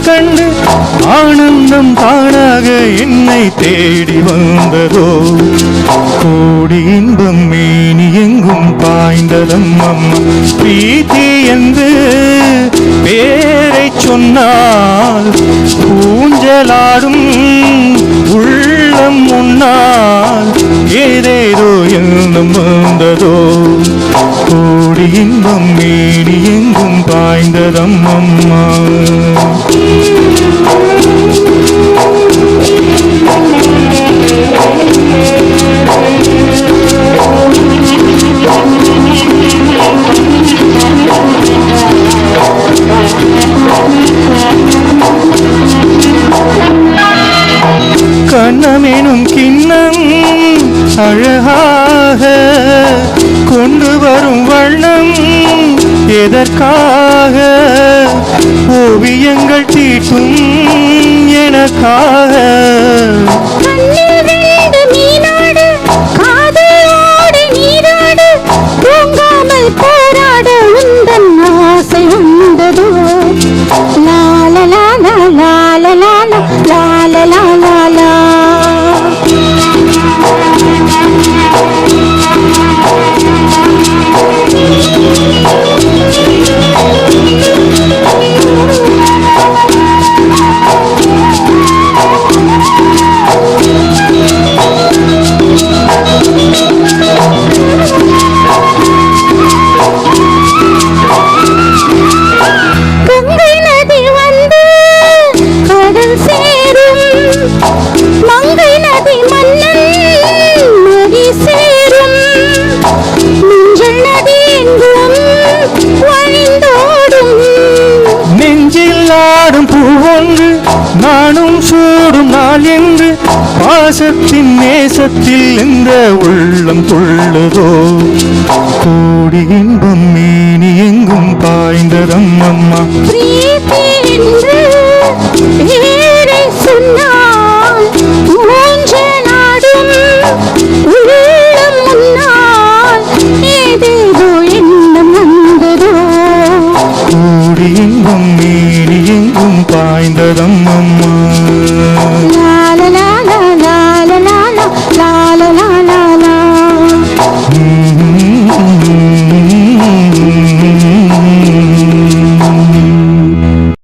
காதல் கண்டு ஆனந்தம் தானாக என்னை தேடி வந்ததோ கோடி இன்பம் மேனி எங்கும் பாய்ந்ததம் அம்மா பிரீத்தி என்று பேரை சொன்னால் ஊஞ்சலாடும் உள்ளம் முன்னால் ஏதேதோ எண்ணம் வந்ததோ கோடி இன்பம் மேனி எங்கும் பாய்ந்ததம் அம்மா கண்ணமெனும் கிண்ணம் அழகாக கொண்டு வரும் வண்ணம் எதற்காக ஓவியங்கள் தீட்டும் எனக்காக போராட உந்தன் ஆசை வந்ததோ லால லால லால லால லால லால லா நானும் சூடும் நாள் என்று பாசத்தின் நேசத்தில் இந்த உள்ளம் துள்ளதோ கோடி இன்பம் மேனி எங்கும் பாய்ந்ததம் அம்மா பிரீத்தி என்று பேரை சொன்னால் ஊஞ்சலாடும் உள்ளம் முன்னால் ஏதேதோ எண்ணம் வந்ததோ கோடி இன்பம் மேனி எங்கும் பாய்ந்ததம் அம்மா லால